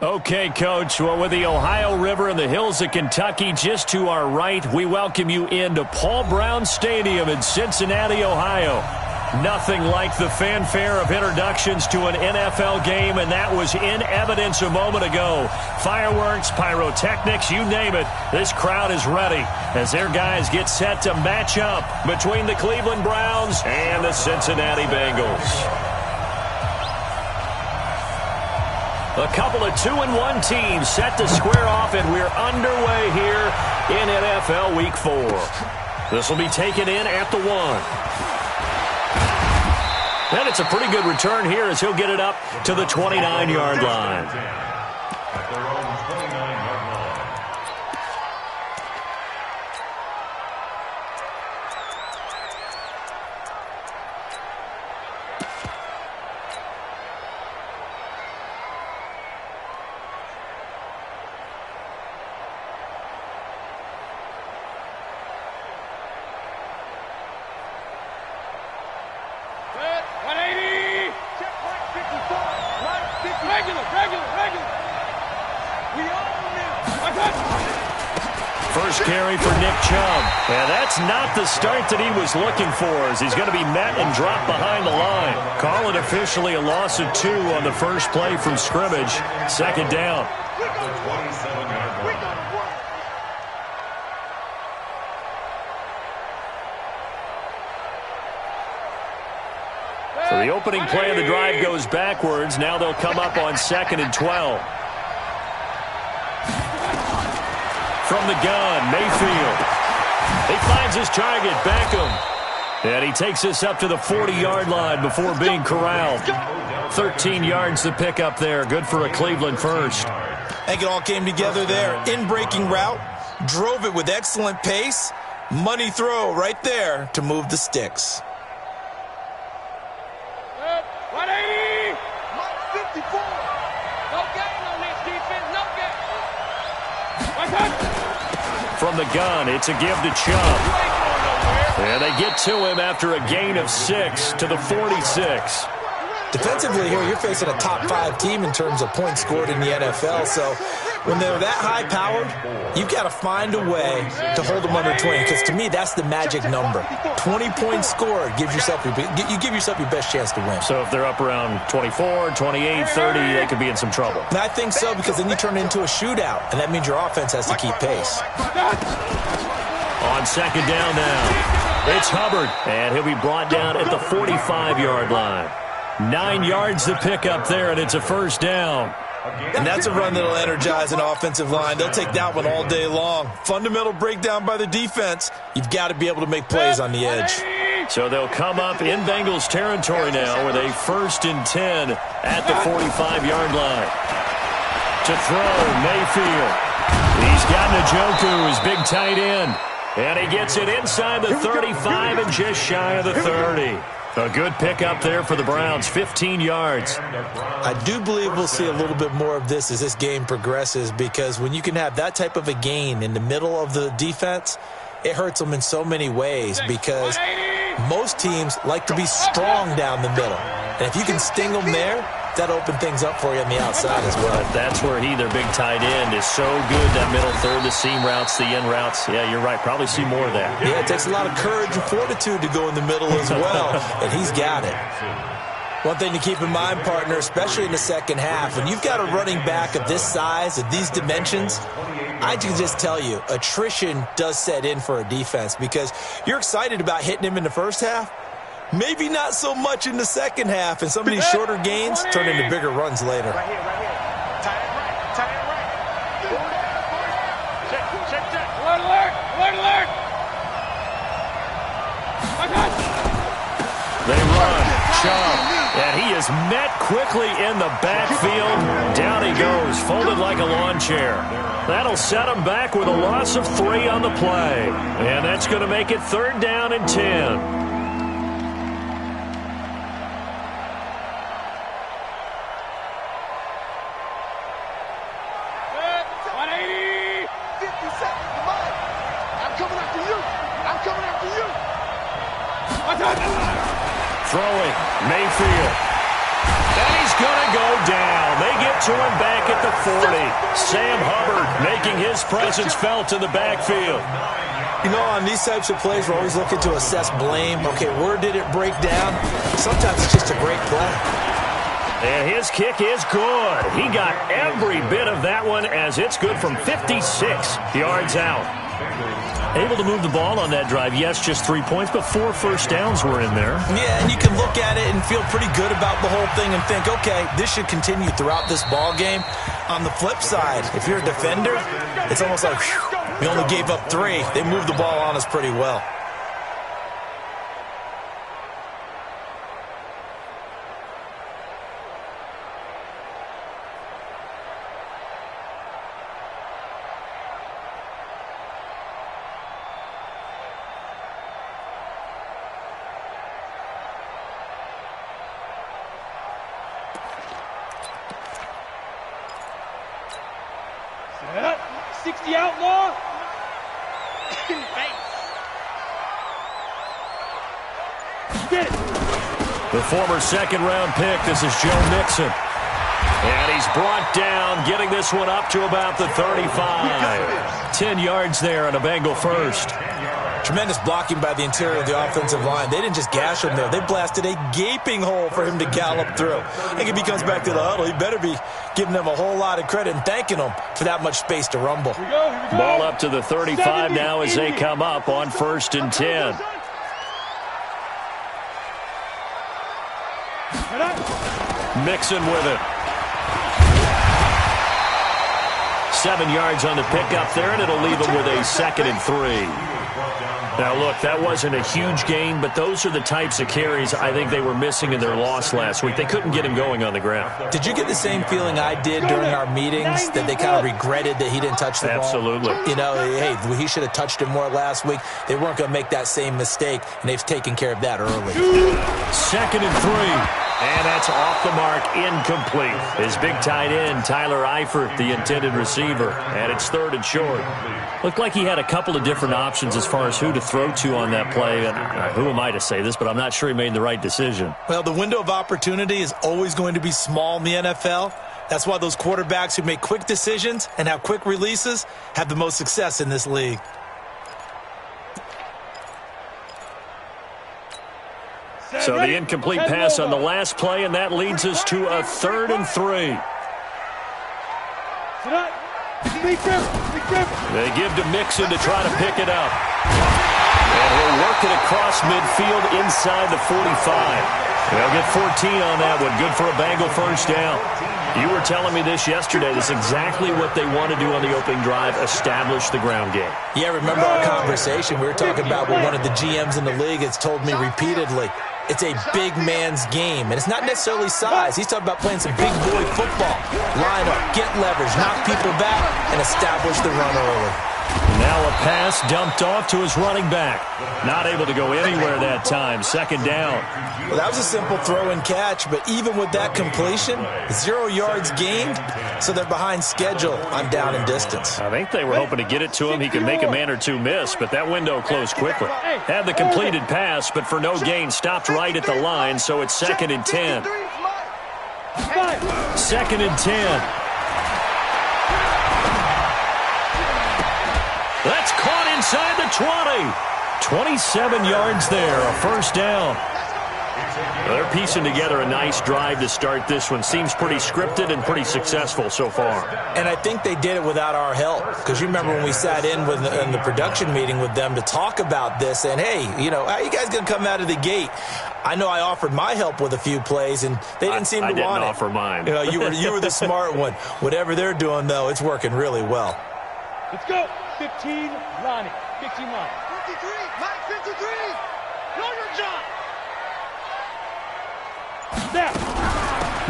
Okay, Coach. Well, with the Ohio River and the hills of Kentucky just to our right, we welcome you into Paul Brown Stadium in Cincinnati, Ohio. Nothing like the fanfare of introductions to an NFL game, and that was in evidence a moment ago. Fireworks, pyrotechnics, you name it. This crowd is ready as their guys get set to match up between the Cleveland Browns and the Cincinnati Bengals. A couple of 2-1 teams set to square off, and we're underway here in NFL Week 4. This will be taken in at the 1. And it's a pretty good return here as he'll get it up to the 29-yard line. First carry for Nick Chubb. And that's not the start that he was looking for, as he's going to be met and dropped behind the line. Call it officially a loss of 2 on the first play from scrimmage. Second down. So the opening play of the drive goes backwards. Now they'll come up on 2nd and 12. From the gun, Mayfield. He finds his target, Beckham. And he takes this up to the 40-yard line before being corralled. 13 yards to pick up there. Good for a Cleveland first. I think it all came together there. In-breaking route. Drove it with excellent pace. Money throw right there to move the sticks. 180. 54. No gain on this defense. No gain. From the gun, it's a give to Chubb. And they get to him after a gain of 6 to the 46. Defensively here, you're facing a top-5 team in terms of points scored in the NFL. So when they're that high-powered, you've got to find a way to hold them under 20. Because to me, that's the magic number. 20 points scored gives yourself you give yourself your best chance to win. So if they're up around 24, 28, 30, they could be in some trouble. And I think so, because then you turn it into a shootout, and that means your offense has to keep pace. On second down now, it's Hubbard, and he'll be brought down at the 45-yard line. 9 yards to pick up there, and it's a first down. And that's a run that'll energize an offensive line. They'll take that one all day long. Fundamental breakdown by the defense. You've got to be able to make plays on the edge. So they'll come up in Bengals territory now with a 1st and 10 at the 45-yard line. To throw, Mayfield. He's got Njoku, his big tight end. And he gets it inside the 35 and just shy of the 30. A good pickup there for the Browns, 15 yards. I do believe we'll see a little bit more of this as this game progresses, because when you can have that type of a gain in the middle of the defense, it hurts them in so many ways, because most teams like to be strong down the middle. And if you can sting them there, that opens things up for you on the outside as well. But that's where their big tight end, is so good, that middle third, the seam routes, the in routes. Yeah, you're right. Probably see more of that. Yeah, it takes a lot of courage and fortitude to go in the middle as well, and he's got it. One thing to keep in mind, partner, especially in the second half, when you've got a running back of this size, of these dimensions, I can just tell you, attrition does set in for a defense, because you're excited about hitting him in the first half. Maybe not so much in the second half, and some of these shorter gains turn into bigger runs later. Right here, right here. Tie it right. Tie it right. Check. Alert, alert. Alert, alert. They run. Chubb. And he is met quickly in the backfield. Down he goes, folded like a lawn chair. That'll set him back with a loss of 3 on the play. And that's going to make it 3rd down and 10. Throwing, Mayfield. And he's going to go down. They get to him back at the 40. Sam Hubbard making his presence felt in the backfield. You know, on these types of plays, we're always looking to assess blame. Okay, where did it break down? Sometimes it's just a great play. And his kick is good. He got every bit of that one as it's good from 56 yards out. Able to move the ball on that drive. Yes, just 3 points, but 4 first downs were in there. Yeah, and you can look at it and feel pretty good about the whole thing and think, okay, this should continue throughout this ball game. On the flip side, if you're a defender, it's almost like, whew, we only gave up 3. They moved the ball on us pretty well. Set up. 60 outlaw. In face. Get it. The former second-round pick, this is Joe Mixon. And he's brought down, getting this one up to about the 35. 10 yards there on a Bengal first. Tremendous blocking by the interior of the offensive line. They didn't just gash him there. They blasted a gaping hole for him to gallop through. I think if he comes back to the huddle, he better be giving them a whole lot of credit and thanking them for that much space to rumble. Here we go. Ball up to the 35 now as they come up on 1st and 10. Mixon with it. 7 yards on the pickup there, and it'll leave them with a 2nd and 3. Now, look, that wasn't a huge gain, but those are the types of carries I think they were missing in their loss last week. They couldn't get him going on the ground. Did you get the same feeling I did during our meetings, that they kind of regretted that he didn't touch the ball? Absolutely. You know, hey, he should have touched it more last week. They weren't going to make that same mistake, and they've taken care of that early. 2nd and 3. And that's off the mark, incomplete. His big tight end, Tyler Eifert, the intended receiver. And it's 3rd and short. Looked like he had a couple of different options as far as who to throw to on that play. And who am I to say this, but I'm not sure he made the right decision. Well, the window of opportunity is always going to be small in the NFL. That's why those quarterbacks who make quick decisions and have quick releases have the most success in this league. So the incomplete pass on the last play, and that leads us to a 3rd and 3. They give to Mixon to try to pick it up. And he'll work it across midfield inside the 45. They'll get 14 on that one. Good for a Bengal first down. You were telling me this yesterday. This is exactly what they want to do on the opening drive, establish the ground game. Yeah, remember our conversation? We were talking about what one of the GMs in the league has told me repeatedly. It's a big man's game, and it's not necessarily size. He's talking about playing some big boy football. Line up, get leverage, knock people back, and establish the run early. Now a pass dumped off to his running back. Not able to go anywhere that time. 2nd down. Well, that was a simple throw and catch, but even with that completion, 0 yards gained, so they're behind schedule on down and distance. I think they were hoping to get it to him. He could make a man or two miss, but that window closed quickly. Had the completed pass, but for no gain, stopped right at the line, so it's 2nd and 10. 2nd and 10. That's caught inside the 20. 27 yards there, a first down. They're piecing together a nice drive to start this one. Seems pretty scripted and pretty successful so far. And I think they did it without our help. Because you remember when we sat in the production meeting with them to talk about this. And, hey, you know, how are you guys going to come out of the gate? I know I offered my help with a few plays, and they didn't seem to want it. I didn't offer mine. You know, you were the smart one. Whatever they're doing, though, it's working really well. Let's go. 15, Lonnie. 15, Lonnie. 53, Mike, 53. Know your job. Snap.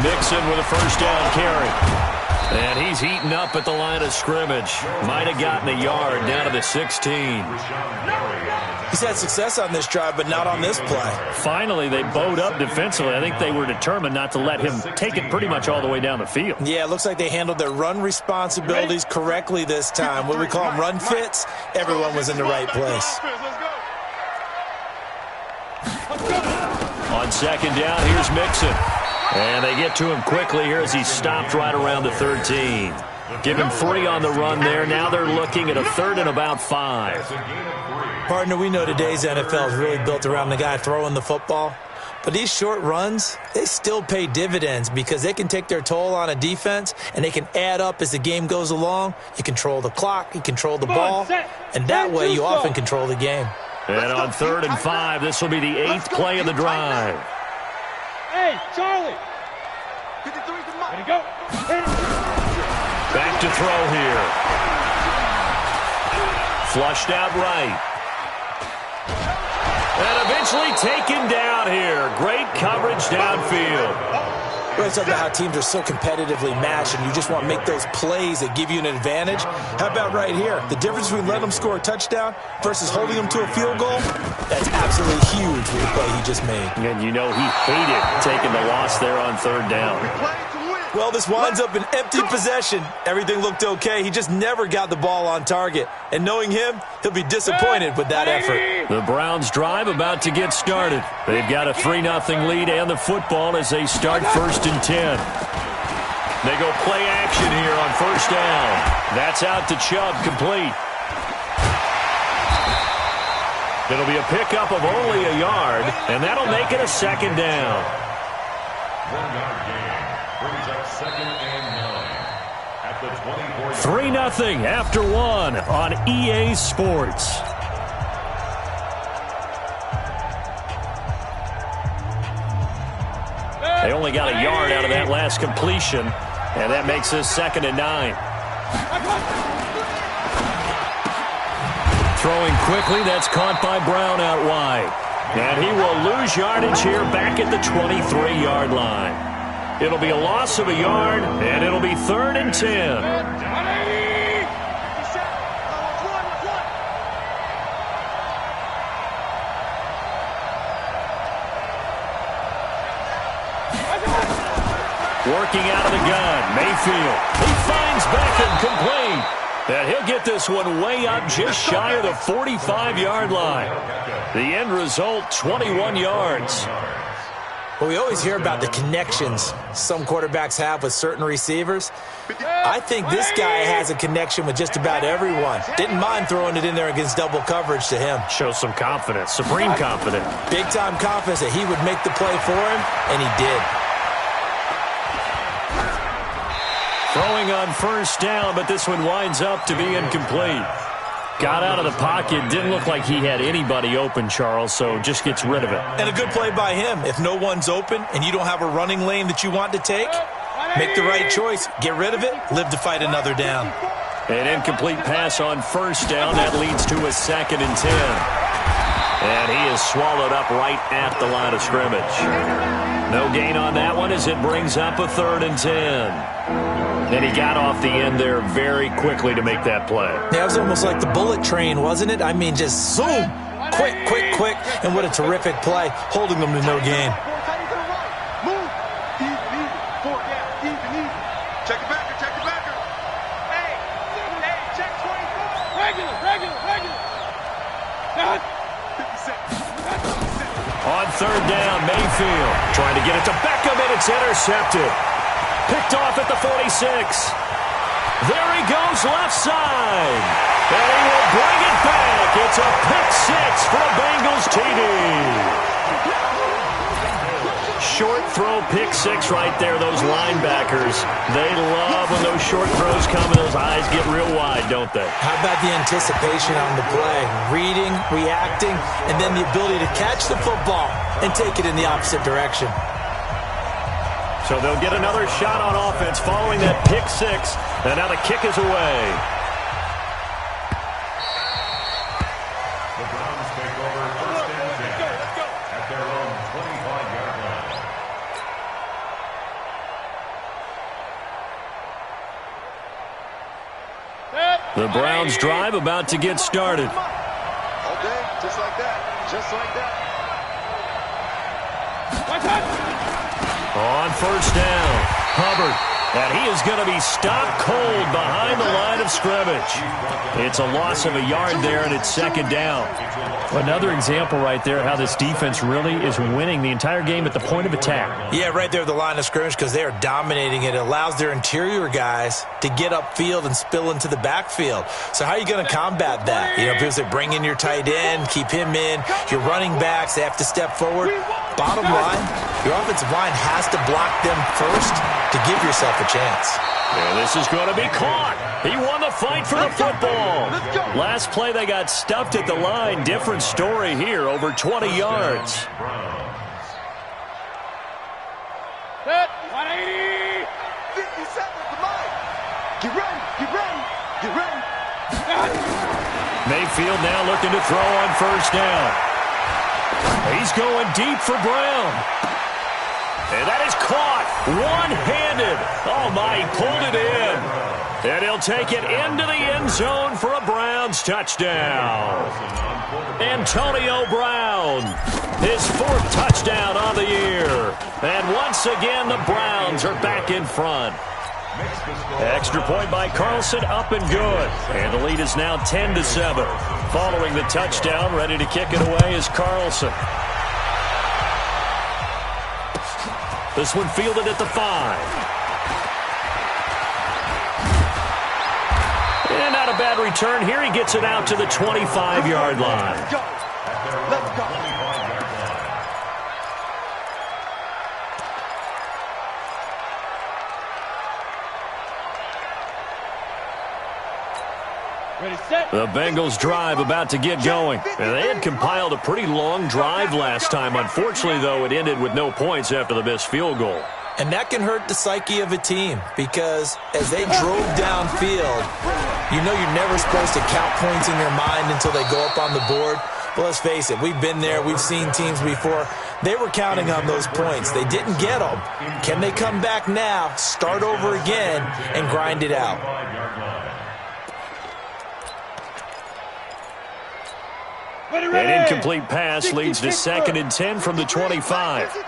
Mixon with a first down carry. And he's heating up at the line of scrimmage. Might have gotten a yard down to the 16. He's had success on this drive, but not on this play. Finally, they bowed up defensively. I think they were determined not to let him take it pretty much all the way down the field. Yeah, it looks like they handled their run responsibilities correctly this time. What we call them run fits, everyone was in the right place. On 2nd down, here's Mixon. And they get to him quickly here as he stopped right around the 13. Give him 3 on the run there. Now they're looking at a 3rd and about 5. Partner, we know today's NFL is really built around the guy throwing the football. But these short runs, they still pay dividends because they can take their toll on a defense, and they can add up as the game goes along. You control the clock, you control the ball, and that way you often control the game. And on 3rd and 5, this will be the 8th play of the drive. Hey, Charlie. Ready to go. Back to throw here. Flushed out right. And eventually taken down here. Great coverage downfield. Let's talk about how teams are so competitively matched, and you just want to make those plays that give you an advantage. How about right here? The difference between letting them score a touchdown versus holding them to a field goal, that's absolutely huge with the play he just made. And you know he hated taking the loss there on 3rd down. Well, this winds up an empty possession. Everything looked okay. He just never got the ball on target. And knowing him, he'll be disappointed with that effort. The Browns drive about to get started. They've got a 3-0 lead and the football as they start 1st and 10. They go play action here on 1st down. That's out to Chubb, complete. It'll be a pickup of only a yard, and that'll make it a 2nd down. 1-yard gain. Brings up 2nd and 9 at the 24. 3-0 after 1 on EA Sports. They only got a yard out of that last completion, and that makes this 2nd and 9. Throwing quickly, that's caught by Brown out wide. And he will lose yardage here back at the 23-yard line. It'll be a loss of a yard, and it'll be 3rd and 10. Working out of the gun, Mayfield. He finds Beckham, complete. And he'll get this one way up just shy of the 45-yard line. The end result, 21 yards. Well, we always hear about the connections some quarterbacks have with certain receivers. I think this guy has a connection with just about everyone. Didn't mind throwing it in there against double coverage to him. Shows some confidence, supreme confidence. Big-time confidence that he would make the play for him, and he did. Throwing on 1st down, but this one winds up to be incomplete. Got out of the pocket. Didn't look like he had anybody open, Charles, so just gets rid of it. And a good play by him. If no one's open and you don't have a running lane that you want to take, make the right choice. Get rid of it. Live to fight another down. An incomplete pass on 1st down. That leads to a 2nd and 10. And he is swallowed up right at the line of scrimmage. No gain on that one as it brings up a 3rd and 10. And he got off the end there very quickly to make that play. Yeah, it was almost like the bullet train, wasn't it? I mean, just zoom. Quick, quick, quick. And what a terrific play, holding them to no gain. Check the backer, check the backer. Hey, check 24. Regular. On 3rd down, Mayfield trying to get it to Beckham, and it's intercepted. Picked off at the 46. There he goes left side. And he will bring it back. It's a pick 6 for a Bengals TD. Short throw, pick 6 right there. Those linebackers, they love when those short throws come and those eyes get real wide, don't they? How about the anticipation on the play? Reading, reacting, and then the ability to catch the football and take it in the opposite direction. So they'll get another shot on offense following that pick 6. And now the kick is away. The Browns take over 1st and 10 at their own 25-yard line. The Browns drive about to get started. Okay, just like that. Just like that. On 1st down, Hubbard And he is going to be stopped cold behind the line of scrimmage. It's a loss of a yard there, and it's second down. Another example right there how this defense really is winning the entire game at the point of attack. Yeah, right there at the line of scrimmage because they are dominating it. It allows their interior guys to get upfield and spill into the backfield. So how are you going to combat that? You know, people say bring in your tight end, keep him in. Your running backs, they have to step forward. Bottom line, your offensive line has to block them first to give yourself a chance. And this is going to be caught. He won the fight for the football. Last play, they got stuffed at the line. Different story here, over 20 yards. Set, 180. 50 seconds, come on. Get ready, get ready, get ready. Mayfield now looking to throw on first down. He's going deep for Brown. And that is caught one-handed. Oh, my, he pulled it in. And he'll take it into the end zone for a Browns touchdown. Antonio Brown, his fourth touchdown on the year. And once again, the Browns are back in front. Extra point by Carlson, up and good. And the lead is now 10-7. Following the touchdown, ready to kick it away is Carlson. This one fielded at the 5. And not a bad return here. He gets it out to the 25-yard line. Let's go. Let's go. The Bengals drive about to get going. And they had compiled a pretty long drive last time. Unfortunately, though, it ended with no points after the missed field goal. And that can hurt the psyche of a team because as they drove downfield, you know you're never supposed to count points in your mind until they go up on the board. But let's face it, we've been there. We've seen teams before. They were counting on those points. They didn't get them. Can they come back now, start over again, and grind it out? An incomplete pass leads to 2nd and 10 from the 25. No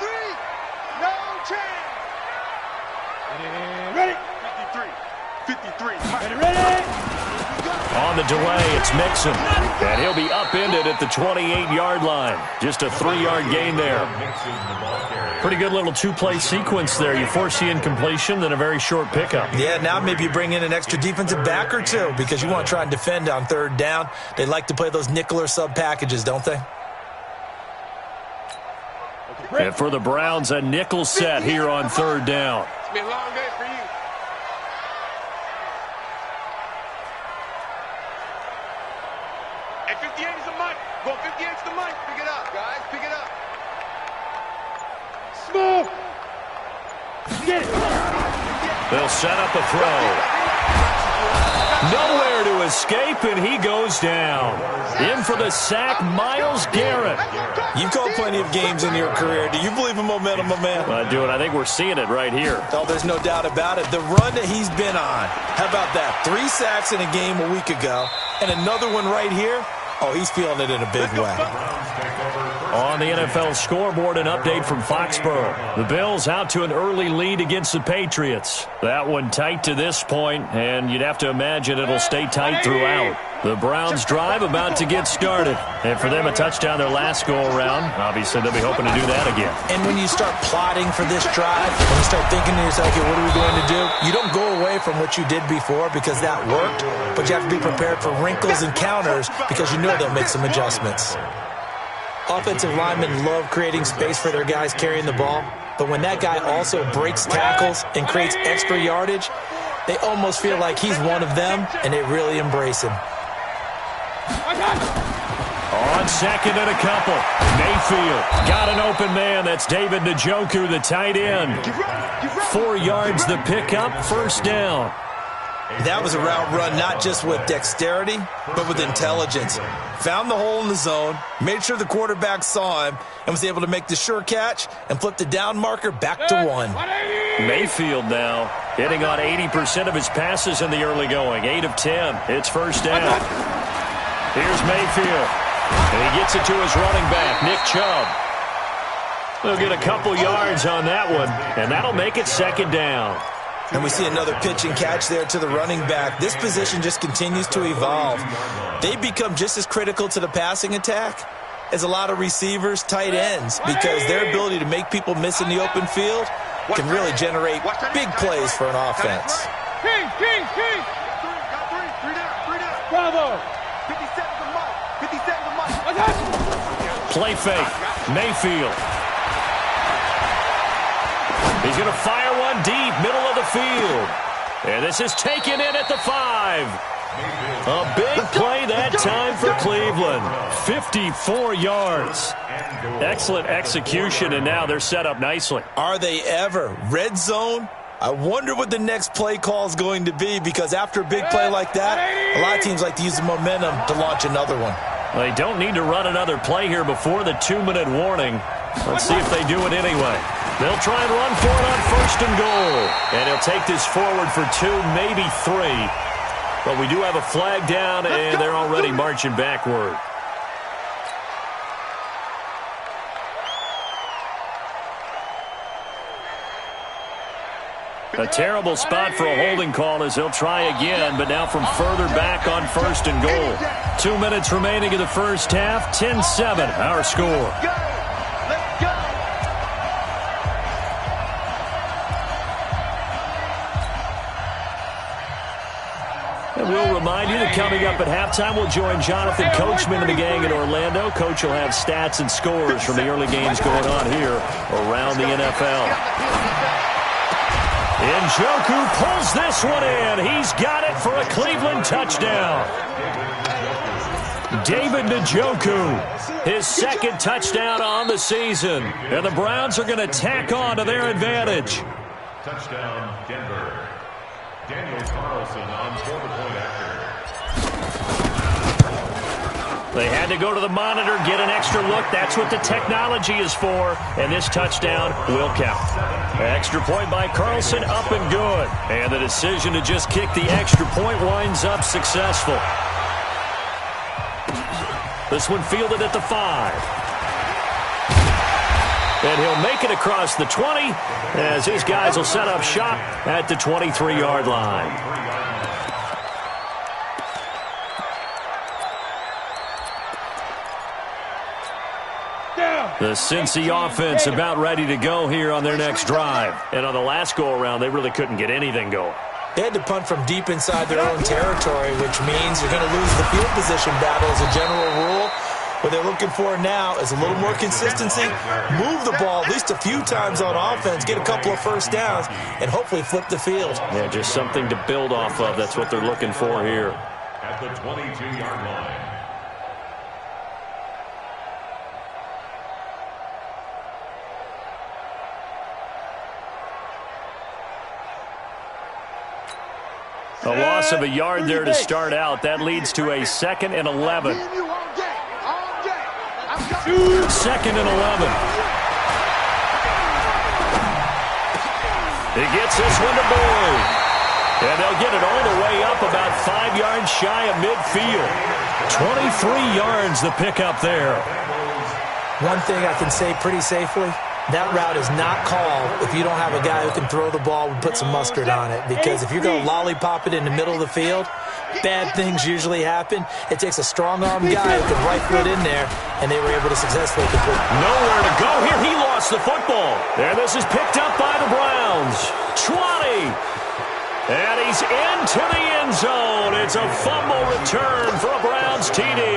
chance. Ready? 53. Ready? On the delay, it's Mixon. And he'll be upended at the 28-yard line. Just a 3-yard gain there. Pretty good little two-play sequence there. You force the incompletion, then a very short pickup. Yeah, now maybe you bring in an extra defensive back or two because you want to try and defend on 3rd down. They like to play those nickel or sub packages, don't they? And for the Browns, a nickel set here on 3rd down. It's been a long day for you. Hey, 58 is the mic. Go 58 is the mic. Pick it up, guys. Pick it up. Smooth. Get it. They'll set up a throw. Nowhere to escape, and he goes down. In for the sack, Myles Garrett. You've called plenty of games in your career. Do you believe in momentum, my man? I do, and I think we're seeing it right here. Oh, there's no doubt about it. The run that he's been on. How about that? 3 sacks in a game a week ago, and another one right here. Oh, he's feeling it in a big way. On the NFL scoreboard, an update from Foxborough. The Bills out to an early lead against the Patriots. That one tight to this point, and you'd have to imagine it'll stay tight throughout. The Browns drive about to get started. And for them, a touchdown their last go-around. Obviously, they'll be hoping to do that again. And when you start plotting for this drive, when you start thinking to yourself, okay, what are we going to do? You don't go away from what you did before because that worked, but you have to be prepared for wrinkles and counters because you know they'll make some adjustments. Offensive linemen love creating space for their guys carrying the ball, but when that guy also breaks tackles and creates extra yardage, they almost feel like he's one of them, and they really embrace him. On 2nd and a couple, Mayfield got an open man. That's David Njoku, the tight end. 4 yards the pickup, 1st down. That was a route run not just with dexterity, but with intelligence. Found the hole in the zone, made sure the quarterback saw him, and was able to make the sure catch and flip the down marker back to 1. Mayfield now hitting on 80% of his passes in the early going. 8 of 10. It's 1st down. Here's Mayfield. And he gets it to his running back, Nick Chubb. They'll get a couple yards on that one, and that'll make it 2nd down. And we see another pitch and catch there to the running back. This position just continues to evolve. They become just as critical to the passing attack as a lot of receivers, tight ends, because their ability to make people miss in the open field can really generate big plays for an offense. Bravo. 50 seconds a month. 50 seconds a month. Play fake. Mayfield. He's going to fire one deep, middle of the field. And this is taken in at the 5. A big play that time for Cleveland. 54 yards. Excellent execution, and now they're set up nicely. Are they ever? Red zone? I wonder what the next play call is going to be, because after a big play like that, a lot of teams like to use the momentum to launch another one. They don't need to run another play here before the 2-minute warning. Let's see if they do it anyway. They'll try and run for it on 1st and goal. And he'll take this forward for 2, maybe 3. But we do have a flag down, and they're already marching backward. A terrible spot for a holding call as they'll try again, but now from further back on 1st and goal. 2 minutes remaining in the first half, 10-7, our score. And we'll remind you that coming up at halftime, we'll join Jonathan Coachman and the gang in Orlando. Coach will have stats and scores from the early games going on here around the NFL. Njoku pulls this one in. He's got it for a Cleveland touchdown. David Njoku, his 2nd touchdown on the season. And the Browns are going to tack on to their advantage. Touchdown, Denver. Daniel Carlson on for the point after. They had to go to the monitor, get an extra look. That's what the technology is for. And this touchdown will count. Extra point by Carlson, up and good. And the decision to just kick the extra point winds up successful. This one fielded at the 5. And he'll make it across the 20 as his guys will set up shop at the 23-yard line. The Cincy offense about ready to go here on their next drive. And on the last go-around, they really couldn't get anything going. They had to punt from deep inside their own territory, which means you're going to lose the field position battle as a general rule. What they're looking for now is a little more consistency, move the ball at least a few times on offense, get a couple of first downs, and hopefully flip the field. Yeah, just something to build off of. That's what they're looking for here. At the 22-yard line. A loss of a yard there to start out. That leads to a 2nd and 11. 2nd and 11. He gets this one to Boyd. And they'll get it all the way up about 5 yards shy of midfield. 23 yards the pickup there. One thing I can say pretty safely, that route is not called if you don't have a guy who can throw the ball and put some mustard on it. Because if you're going to lollipop it in the middle of the field, bad things usually happen. It takes a strong-arm guy who can rifle it in there, and they were able to successfully complete. Nowhere to go here. He lost the football. And this is picked up by the Browns. 20. And he's into the end zone. It's a fumble return for a Browns TD.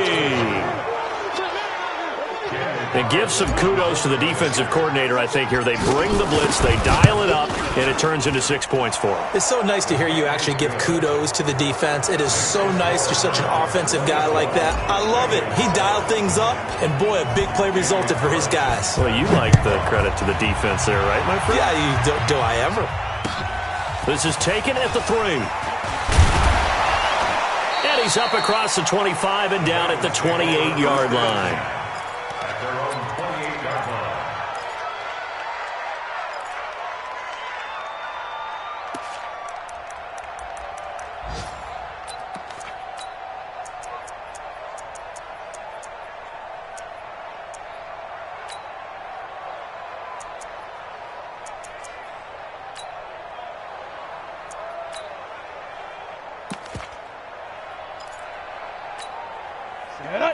And give some kudos to the defensive coordinator, I think, here. They bring the blitz, they dial it up, and it turns into 6 points for them. It's so nice to hear you actually give kudos to the defense. It is so nice you're such an offensive guy like that. I love it. He dialed things up, and boy, a big play resulted for his guys. Well, you like the credit to the defense there, right, my friend? Yeah, do I ever? This is taken at the 3. And he's up across the 25 and down at the 28-yard line.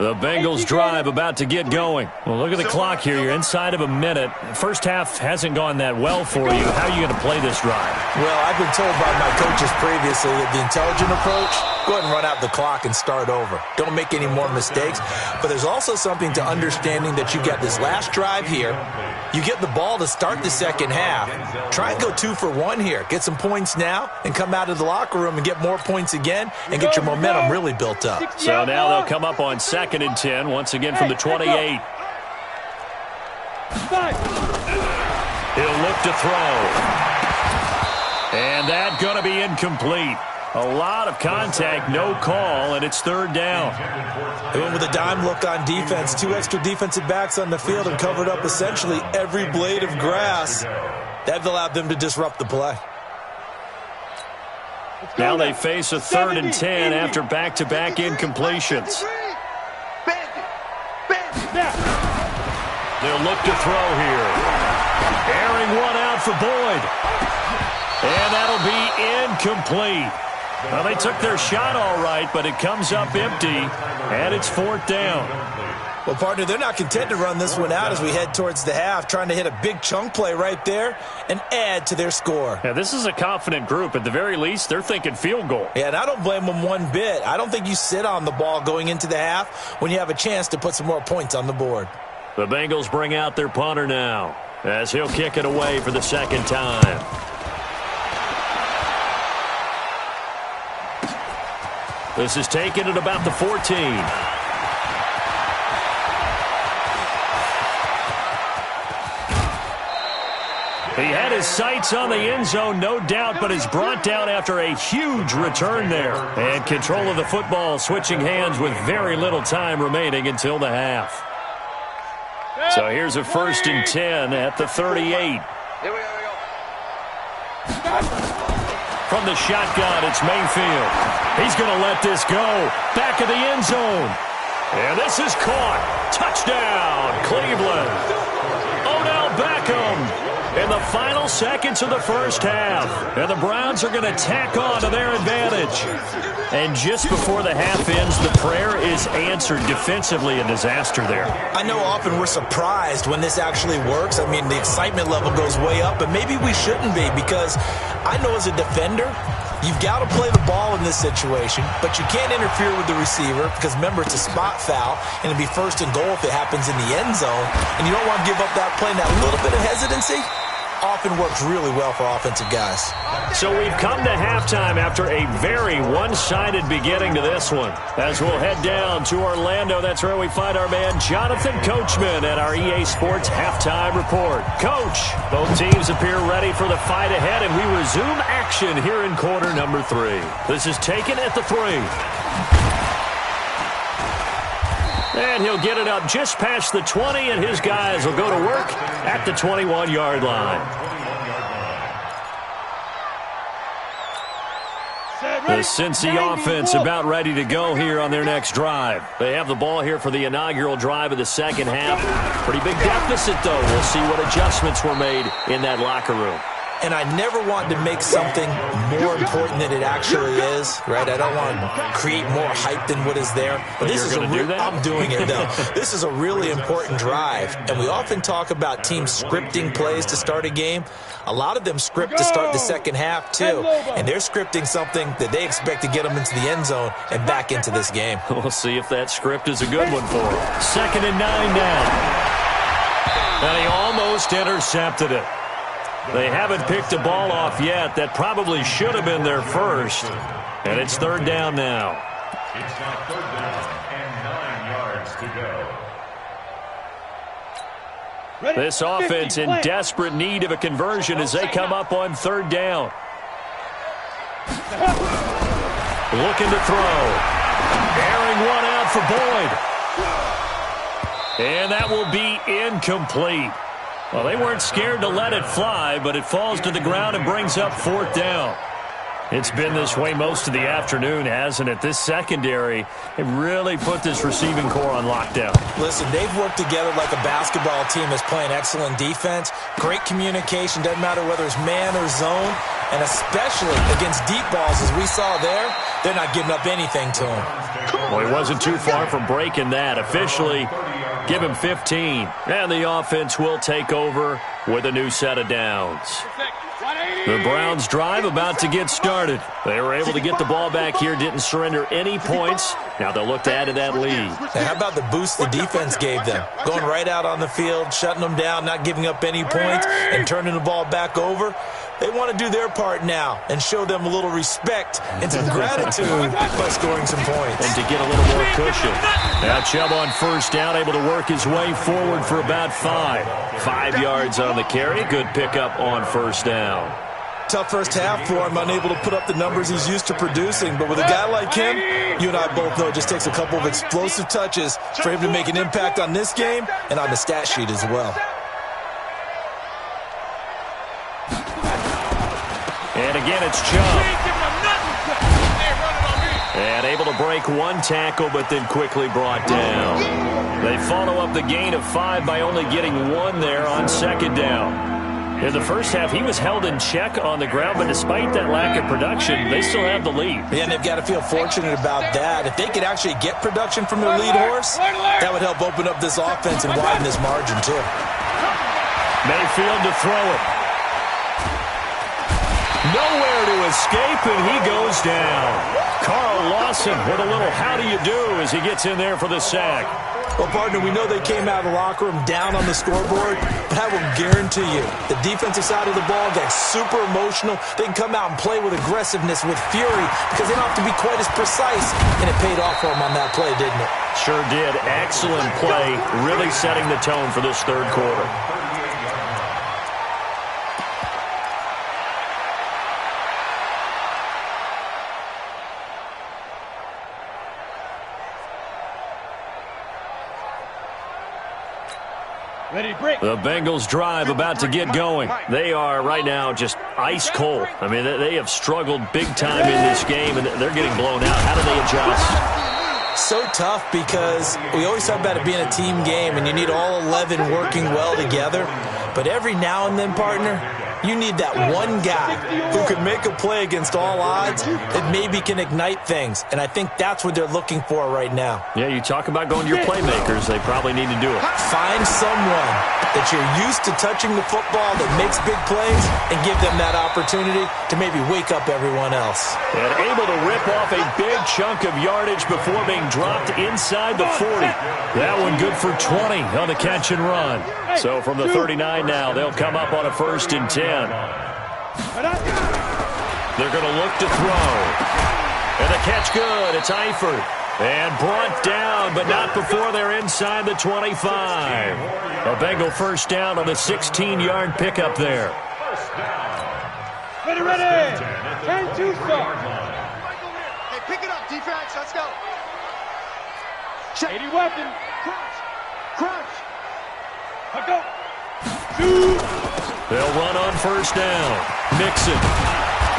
The Bengals drive about to get going. Well, look at the clock here. You're inside of a minute. First half hasn't gone that well for you. How are you going to play this drive? Well, I've been told by my coaches previously that the intelligent approach, go ahead and run out the clock and start over. Don't make any more mistakes. But there's also something to understanding that you got this last drive here. You get the ball to start the second half. Try and go 2 for 1 here. Get some points now and come out of the locker room and get more points again and get your momentum really built up. So now they'll come up on 2nd and 10, once again from the 28. He'll look to throw. And that's going to be incomplete. A lot of contact, no call, and it's 3rd down. They went with a dime look on defense. 2 extra defensive backs on the field and covered up essentially every blade of grass. That allowed them to disrupt the play. Now they face a 3rd and 10 after back-to-back incompletions. They'll look to throw here. Airing one out for Boyd. And that'll be incomplete. Well, they took their shot all right, but it comes up empty, and it's 4th down. Well, partner, they're not content to run this one out as we head towards the half, trying to hit a big chunk play right there and add to their score. Yeah, this is a confident group. At the very least, they're thinking field goal. Yeah, and I don't blame them one bit. I don't think you sit on the ball going into the half when you have a chance to put some more points on the board. The Bengals bring out their punter now as he'll kick it away for the 2nd time. This is taken at about the 14. He had his sights on the end zone, no doubt, but is brought down after a huge return there. And control of the football switching hands with very little time remaining until the half. So here's a 1st and 10 at the 38. Here we go. From the shotgun, it's Mayfield. He's going to let this go. Back of the end zone. And this is caught. Touchdown, Cleveland. Odell Beckham in the final seconds of the first half. And the Browns are going to tack on to their advantage. And just before the half ends, the prayer is answered. Defensively, a disaster there. I know often we're surprised when this actually works. I mean, the excitement level goes way up, but maybe we shouldn't be, because I know as a defender, you've got to play the ball in this situation, but you can't interfere with the receiver because, remember, it's a spot foul, and it'll be 1st and goal if it happens in the end zone, and you don't want to give up that play. And that little bit of hesitancy often works really well for offensive guys. So we've come to halftime after a very one-sided beginning to this one. As we'll head down to Orlando, that's where we find our man Jonathan Coachman at our EA Sports Halftime Report. Coach, both teams appear ready for the fight ahead, and we resume action here in quarter number 3. This is taken at the 3. And he'll get it up just past the 20, and his guys will go to work at the 21-yard line. The Cincy offense about ready to go here on their next drive. They have the ball here for the inaugural drive of the second half. Pretty big deficit, though. We'll see what adjustments were made in that locker room. And I never want to make something more important than it actually is, right? I don't want to create more hype than what is there. But this is I'm doing it, though. This is a really important drive. And we often talk about teams scripting plays to start a game. A lot of them script to start the second half, too. And they're scripting something that they expect to get them into the end zone and back into this game. We'll see if that script is a good one for them. 2nd and 9 now. And he almost intercepted it. They haven't picked a ball off yet. That probably should have been their first. And it's 3rd down now. It's now 3rd down and 9 yards to go. This offense in desperate need of a conversion as they come up on 3rd down. Looking to throw. Airing one out for Boyd. And that will be incomplete. Well, they weren't scared to let it fly, but it falls to the ground and brings up 4th down. It's been this way most of the afternoon, hasn't it? This secondary, it really put this receiving core on lockdown. Listen, they've worked together like a basketball team that's playing excellent defense. Great communication, doesn't matter whether it's man or zone. And especially against deep balls, as we saw there, they're not giving up anything to them. Well, he wasn't too far from breaking that. Officially, give him 15. And the offense will take over with a new set of downs. The Browns' drive about to get started. They were able to get the ball back here, didn't surrender any points. Now they'll look to add to that lead. Now, how about the boost the defense gave them? Going right out on the field, shutting them down, not giving up any points, and turning the ball back over. They want to do their part now and show them a little respect and some gratitude by scoring some points. And to get a little more cushion. Now Chubb on first down, able to work his way forward for about 5. 5 yards on the carry. Good pickup on first down. Tough first half for him, unable to put up the numbers he's used to producing. But with a guy like him, you and I both know it just takes a couple of explosive touches for him to make an impact on this game and on the stat sheet as well. And again, it's Chubb. And able to break one tackle, but then quickly brought down. They follow up the gain of 5 by only getting 1 there on second down. In the first half, he was held in check on the ground, but despite that lack of production, they still have the lead. Yeah, and they've got to feel fortunate about that. If they could actually get production from their lead horse, that would help open up this offense and widen this margin, too. Mayfield to throw it. Nowhere to escape, and he goes down. Carl Lawson with a little how do you do as he gets in there for the sack. Well, partner, we know they came out of the locker room down on the scoreboard, but I will guarantee you the defensive side of the ball got super emotional. They can come out and play with aggressiveness, with fury, because they don't have to be quite as precise, and it paid off for them on that play, didn't it? Sure did. Excellent play, really setting the tone for this third quarter. The Bengals drive about to get going. They are right now just ice cold. I mean, they have struggled big time in this game, and they're getting blown out. How do they adjust? So tough because we always talk about it being a team game, and you need all 11 working well together. But every now and then, partner, you need that one guy who can make a play against all odds that maybe can ignite things. And I think that's what they're looking for right now. Yeah, you talk about going to your playmakers. They probably need to do it. Find someone that you're used to touching the football that makes big plays and give them that opportunity to maybe wake up everyone else. And able to rip off a big chunk of yardage before being dropped inside the 40. That one good for 20 on the catch and run. So from the 39 now, they'll come up on a 1st and 10. They're going to look to throw. And the catch good. It's Eifert. And brought down, but not before they're inside the 25. A Bengal first down on a 16-yard pickup there. Ready. 10-2 start. Hey, pick it up, defense. Let's go. 80 weapon. Crunch. Let's go. 2. They'll run on first down. Mixon.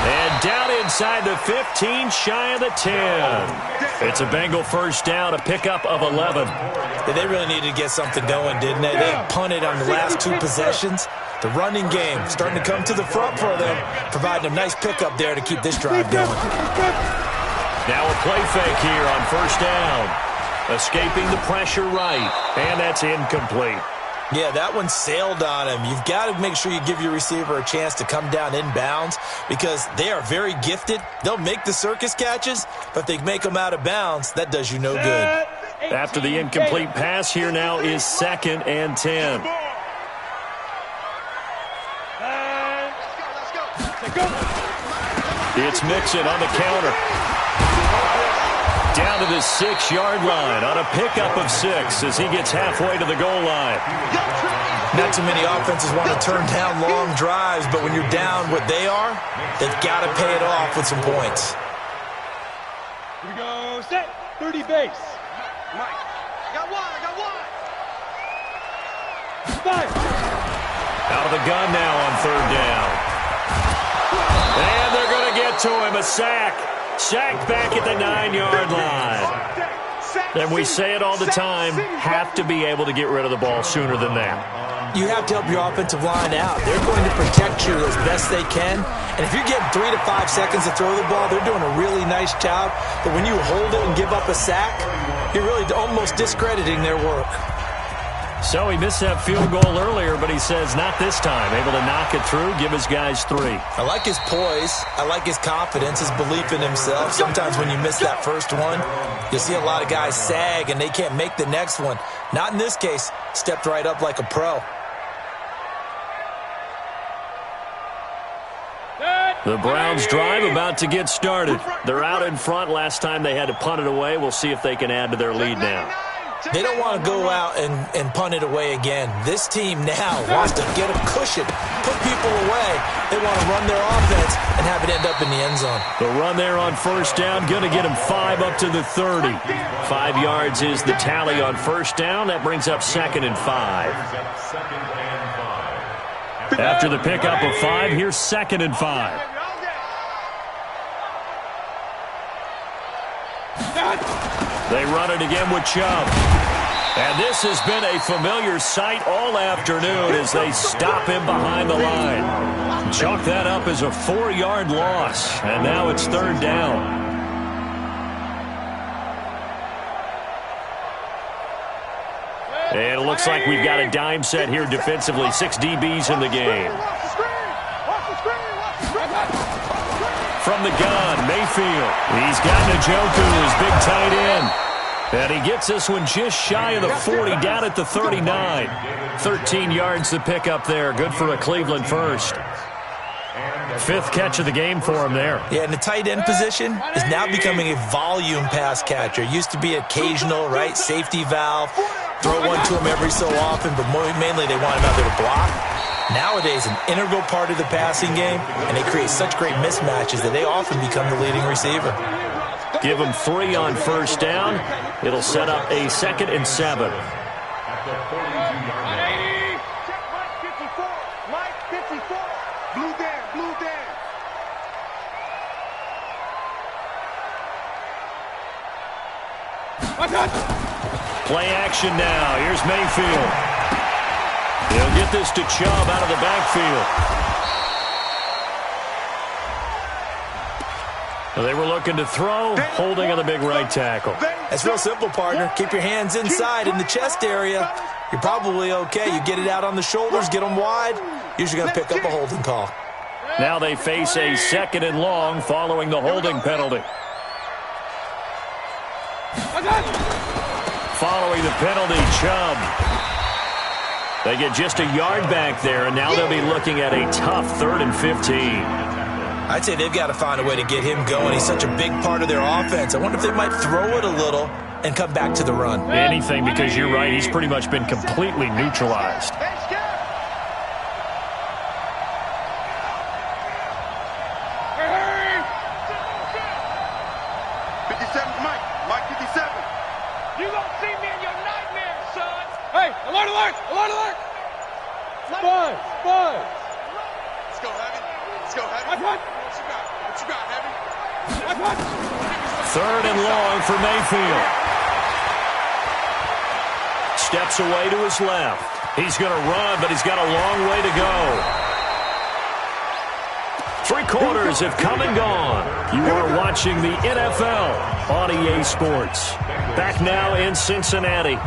And down inside the 15, shy of the 10. It's a Bengal first down, a pickup of 11. Yeah, they really needed to get something going, didn't they? They punted on the last 2 possessions. The running game starting to come to the front for them, providing a nice pickup there to keep this drive going. Now a play fake here on first down. Escaping the pressure right, and that's incomplete. Yeah, that one sailed on him. You've got to make sure you give your receiver a chance to come down inbounds because they are very gifted. They'll make the circus catches, but if they make them out of bounds, that does you no good. After the incomplete pass, here now is 2nd and 10. It's Mixon on the counter. Down to the 6-yard line on a pickup of 6 as he gets halfway to the goal line. Not too many offenses want to turn down long drives, but when you're down what they are, they've got to pay it off with some points. Here we go, set, 30 base. Mike, I got one. 5. Out of the gun now on 3rd down. And they're going to get to him, a sack. Sacked back at the 9-yard line. And we say it all the time, have to be able to get rid of the ball sooner than that. you have to help your offensive line out. They're going to protect you as best they can. And if you're getting 3 to 5 seconds to throw the ball, they're doing a really nice job. But when you hold it and give up a sack, you're really almost discrediting their work. So he missed that field goal earlier, but he says not this time. Able to knock it through, give his guys 3. I like his poise. I like his confidence, his belief in himself. Sometimes when you miss that first one, you'll see a lot of guys sag and they can't make the next one. Not in this case. Stepped right up like a pro. The Browns drive about to get started. They're out in front. Last time they had to punt it away. We'll see if they can add to their lead now. They don't want to go out and punt it away again. This team now wants to get a cushion, put people away. They want to run their offense and have it end up in the end zone. The run there on first down, going to get him 5 up to the 30. 5 yards is the tally on first down. That brings up 2nd and 5. After the pickup of 5, here's 2nd and 5. They run it again with Chubb. And this has been a familiar sight all afternoon as they stop him behind the line. Chalk that up as a 4-yard loss, and now it's 3rd down. And it looks like we've got a dime set here defensively. 6 DBs in the game. From the gun, Mayfield. He's got Njoku, his big tight end. And he gets this one just shy of the 40, down at the 39. 13 yards to pick up there. Good for a Cleveland first. 5th catch of the game for him there. Yeah, and the tight end position is now becoming a volume pass catcher. Used to be occasional, right, safety valve. Throw one to him every so often, but mainly they want him out there to block. Nowadays, an integral part of the passing game, and they create such great mismatches that they often become the leading receiver. Give them 3 on first down. It'll set up a 2nd and 7. Play action now. Here's Mayfield. He'll get this to Chubb out of the backfield. They were looking to throw, holding on the big right tackle. That's real simple, partner. Keep your hands inside in the chest area. You're probably okay. You get it out on the shoulders, get them wide. Usually going to pick up a holding call. Now they face a 2nd and long following the holding penalty. Following the penalty, Chubb. They get just a yard back there, and now they'll be looking at a tough 3rd and 15. I'd say they've got to find a way to get him going. He's such a big part of their offense. I wonder if they might throw it a little and come back to the run. Anything, because you're right, he's pretty much been completely neutralized. Third and long for Mayfield. Steps away to his left. He's going to run, but he's got a long way to go. 3 quarters have come and gone. You are watching the NFL on EA Sports. Back now in Cincinnati.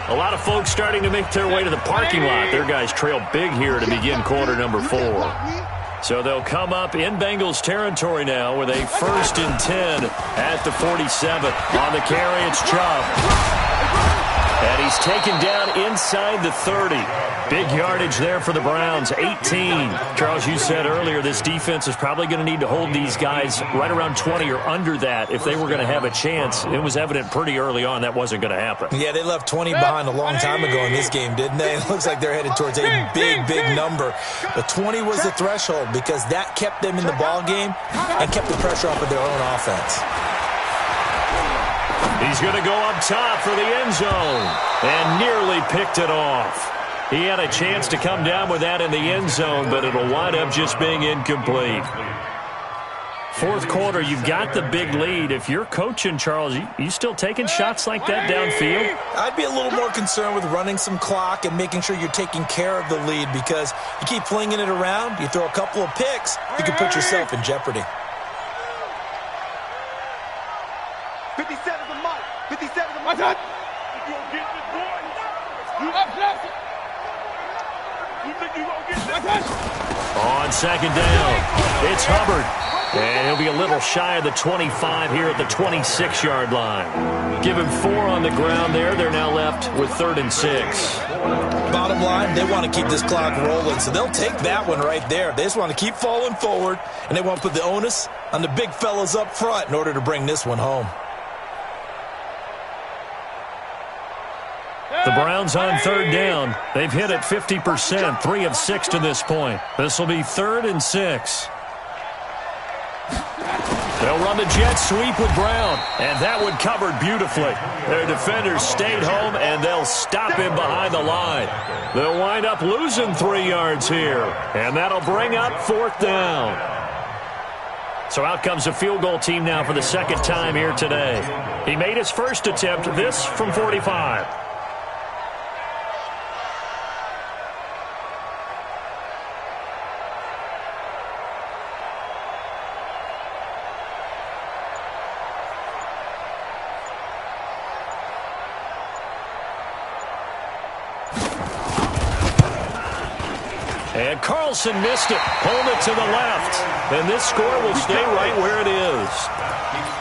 A lot of folks starting to make their way to the parking lot. Their guys trail big here to begin quarter number 4. So they'll come up in Bengals territory now with a 1st and 10 at the 47. On the carry, it's Chubb. And he's taken down inside the 30. Big yardage there for the Browns, 18. Charles, you said earlier this defense is probably going to need to hold these guys right around 20 or under that if they were going to have a chance. It was evident pretty early on that wasn't going to happen. Yeah, they left 20 behind a long time ago in this game, didn't they? It looks like they're headed towards a big, big number. But 20 was the threshold because that kept them in the ball game and kept the pressure off of their own offense. He's going to go up top for the end zone and nearly picked it off. He had a chance to come down with that in the end zone, but it'll wind up just being incomplete. Fourth quarter, you've got the big lead. If you're coaching, Charles, you still taking shots like that downfield? I'd be a little more concerned with running some clock and making sure you're taking care of the lead, because you keep flinging it around, you throw a couple of picks, you can put yourself in jeopardy. 57 to Mike. 57 to Mike. You gonna get this boy? You think you gonna get this? On second down, it's Hubbard. And he'll be a little shy of the 25 here at the 26-yard line. Give him 4 on the ground there. They're now left with 3rd and 6. Bottom line, they want to keep this clock rolling, so they'll take that one right there. They just want to keep falling forward, and they want to put the onus on the big fellas up front in order to bring this one home. The Browns on 3rd down. They've hit it 50%, 3 of 6 to this point. This will be 3rd and 6. They'll run the jet sweep with Brown, and that one covered beautifully. Their defenders stayed home, and they'll stop him behind the line. They'll wind up losing 3 yards here, and that'll bring up 4th down. So out comes a field goal team now for the 2nd time here today. He made his first attempt, this from 45. And Carlson missed it. Pulled it to the left. And this score will stay right where it is.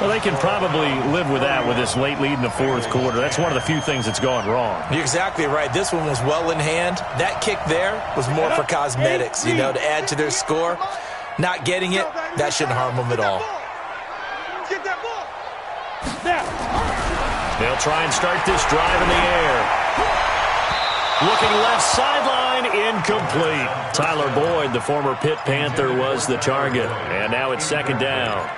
Well, they can probably live with that with this late lead in the 4th quarter. That's one of the few things that's gone wrong. You're exactly right. This one was well in hand. That kick there was more for cosmetics, to add to their score. Not getting it, that shouldn't harm them at all. Get that ball. They'll try and start this drive in the air. Looking left sideline, incomplete. Tyler Boyd, the former Pitt Panther, was the target. And now it's 2nd down.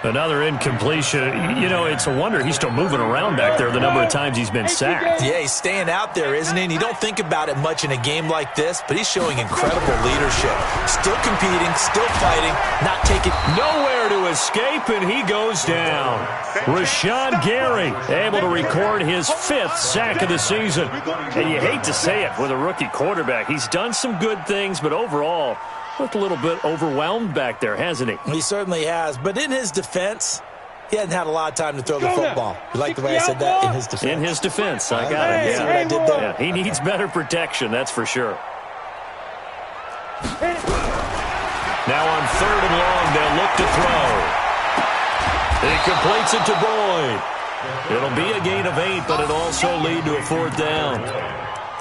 Another incompletion. It's a wonder he's still moving around back there the number of times he's been sacked. Yeah, he's staying out there, isn't he? And you don't think about it much in a game like this, but he's showing incredible leadership. Still competing, still fighting, not taking... Nowhere to escape, and he goes down. Rashawn Gary able to record his 5th sack of the season. And you hate to say it with a rookie quarterback. He's done some good things, but overall... looked a little bit overwhelmed back there, hasn't he? He certainly has. But in his defense, he hasn't had a lot of time to throw the football. You like the way I said that? In his defense. In his defense. I got it. See what I did there? Yeah, he needs better protection, that's for sure. Now on 3rd and long, they'll look to throw. He completes it to Boyd. It'll be a gain of 8, but it'll also lead to a 4th down.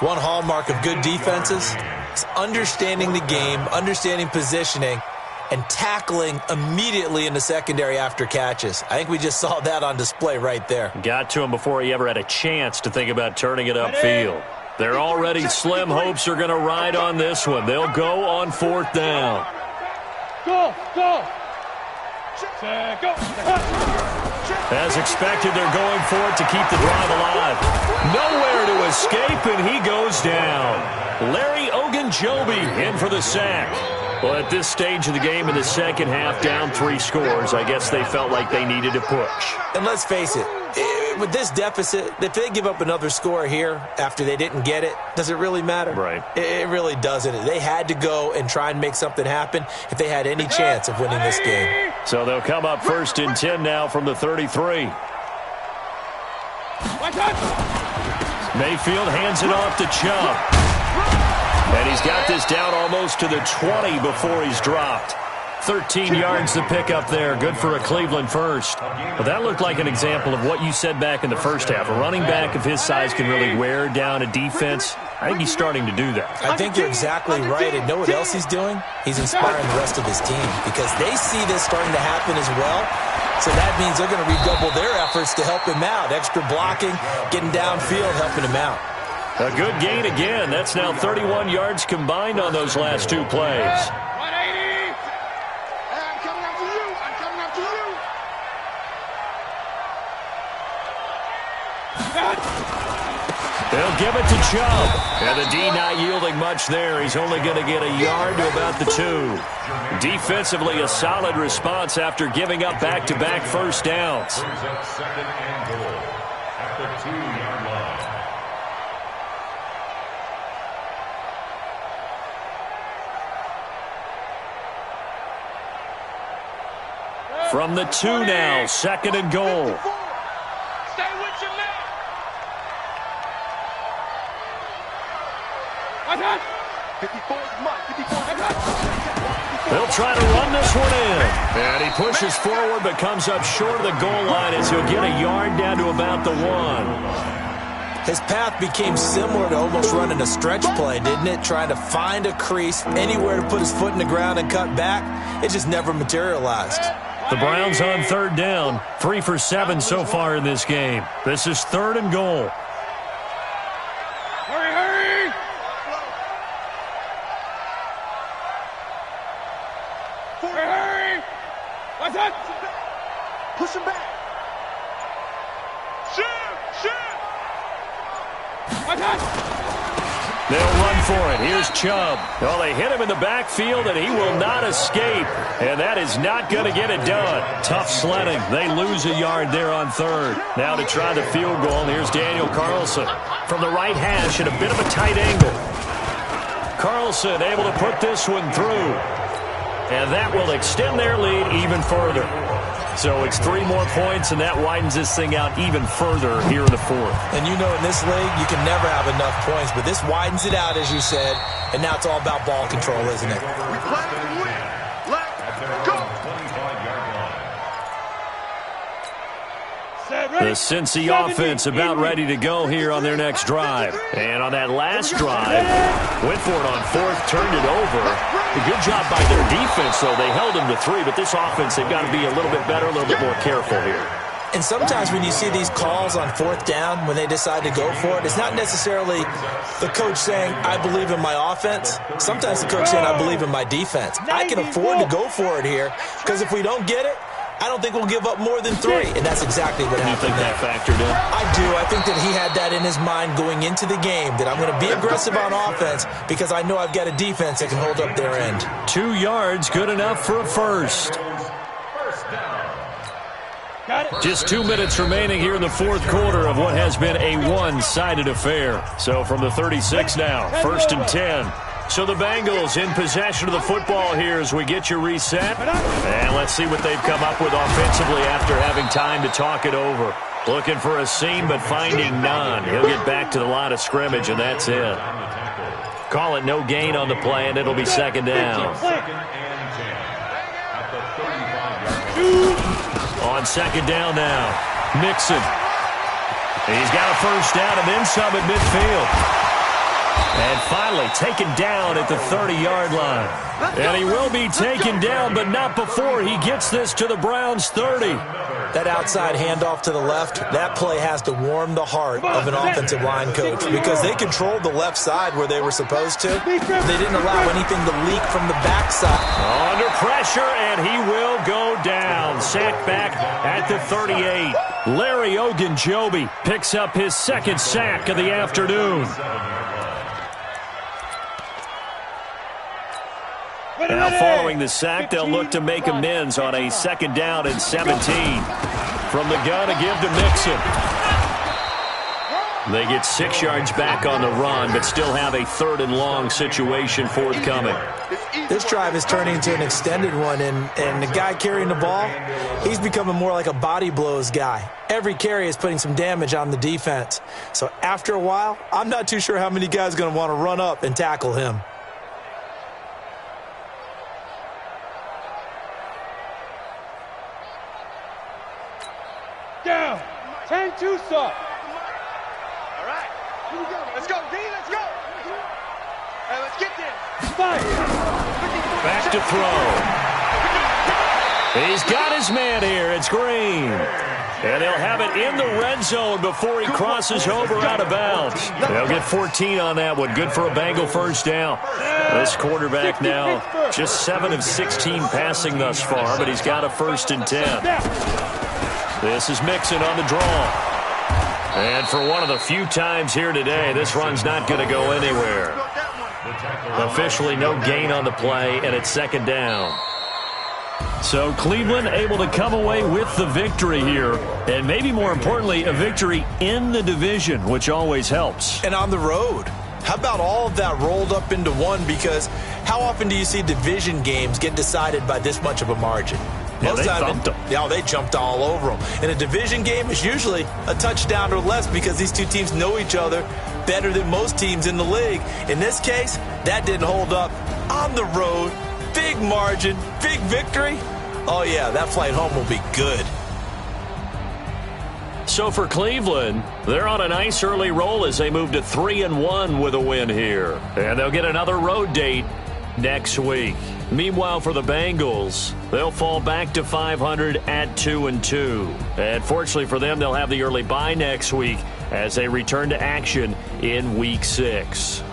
One hallmark of good defenses is understanding the game, understanding positioning, and tackling immediately in the secondary after catches. I think we just saw that on display right there. Got to him before he ever had a chance to think about turning it upfield. They're already slim hopes are going to ride on this one. They'll go on 4th down. Go. As expected, they're going for it to keep the drive alive. Nowhere to escape, and he goes down. Larry Ogunjobi in for the sack. Well, at this stage of the game in the 2nd half, down 3 scores, I guess they felt like they needed to push. And let's face it, with this deficit, if they give up another score here after they didn't get it, does it really matter? Right. It really doesn't. They had to go and try and make something happen if they had any chance of winning this game. So they'll come up 1st and 10 now from the 33. Mayfield hands it off to Chubb. And he's got this down almost to the 20 before he's dropped. 13 yards to pick up there. Good for a Cleveland first. But that looked like an example of what you said back in the first half. A running back of his size can really wear down a defense. I think he's starting to do that. I think you're exactly right. And know what else he's doing? He's inspiring the rest of his team because they see this starting to happen as well. So that means they're going to redouble their efforts to help him out. Extra blocking, getting downfield, helping him out. A good gain again. That's now 31 yards combined on those last 2 plays. 180. I'm coming after you. They'll give it to Chubb. And the D not yielding much there. He's only going to get a yard to about the 2. Defensively, a solid response after giving up back-to-back first downs. Brings up second and goal at the 2-yard line. From the 2 now, second and goal. Stay with your man. They'll try to run this one in. And he pushes forward but comes up short of the goal line as he'll get a yard down to about the 1. His path became similar to almost running a stretch play, didn't it? Trying to find a crease, anywhere to put his foot in the ground and cut back. It just never materialized. The Browns on third down, 3 for 7 so far in this game. This is third and goal. Hurry, hurry! Hurry, hurry! What's that? Push him back. Shoot! Shoot! What's that? They'll run for it. Here's Chubb. Well, they hit him in the backfield, and he will not escape. And that is not going to get it done. Tough sledding. They lose a yard there on third. Now to try the field goal, here's Daniel Carlson. From the right hash at a bit of a tight angle. Carlson able to put this one through. And that will extend their lead even further. So it's 3 more points, and that widens this thing out even further here in the 4th. And you know in this league, you can never have enough points, but this widens it out, as you said, and now it's all about ball control, isn't it? We play to win. Let's go. The Cincy offense about ready to go here on their next drive. And on that last drive, went for it on 4th, turned it over. A good job by their defense, though. They held them to 3, but this offense, they've got to be a little bit better, a little bit more careful here. And sometimes when you see these calls on 4th down, when they decide to go for it, it's not necessarily the coach saying, I believe in my offense. Sometimes the coach saying, I believe in my defense. I can afford to go for it here, because if we don't get it, I don't think we'll give up more than 3, and that's exactly what happened. You think that factored in? I do. I think that he had that in his mind going into the game, that I'm going to be aggressive on offense because I know I've got a defense that can hold up their end. 2 yards, good enough for a first. Just 2 minutes remaining here in the 4th quarter of what has been a one-sided affair. So from the 36 now, 1st and 10. So the Bengals in possession of the football here as we get you reset. And let's see what they've come up with offensively after having time to talk it over. Looking for a seam, but finding none. He'll get back to the line of scrimmage, and that's it. Call it no gain on the play, and it'll be second down. On second down now, Mixon. He's got a first down and then some at midfield. And finally taken down at the 30-yard line. And he will be taken down, but not before he gets this to the Browns' 30. That outside handoff to the left, that play has to warm the heart of an offensive line coach because they controlled the left side where they were supposed to. They didn't allow anything to leak from the backside. Under pressure, and he will go down. Sacked back at the 38. Larry Ogunjobi picks up his 2nd sack of the afternoon. Now following the sack, they'll look to make amends on a 2nd down and 17. From the gun to give to Mixon. They get 6 yards back on the run, but still have a 3rd and long situation forthcoming. This drive is turning into an extended one, and the guy carrying the ball, he's becoming more like a body blows guy. Every carry is putting some damage on the defense. So after a while, I'm not too sure how many guys are going to want to run up and tackle him. Down. 10-2 stop. All right. Here we go. Let's go, D. Let's go. Hey, let's get there. Fight. Back to throw. He's got his man here. It's Green. And they'll have it in the red zone before he crosses over out of bounds. They'll get 14 on that one. Good for a Bengal first down. This quarterback now just 7 of 16 passing thus far, but he's got a 1st and 10. This is Mixon on the draw. And for one of the few times here today, this run's not going to go anywhere. Officially no gain on the play, and it's second down. So Cleveland able to come away with the victory here, and maybe more importantly, a victory in the division, which always helps. And on the road. How about all of that rolled up into one? Because how often do you see division games get decided by this much of a margin? Yeah, they thumped them. Yeah, they jumped all over them. And a division game is usually a touchdown or less because these two teams know each other better than most teams in the league. In this case, that didn't hold up. On the road, big margin, big victory. Oh, yeah, that flight home will be good. So for Cleveland, they're on a nice early roll as they move to 3-1 with a win here. And they'll get another road date next week. Meanwhile, for the Bengals, they'll fall back to 500 at 2-2. And fortunately for them, they'll have the early bye next week as they return to action in Week 6.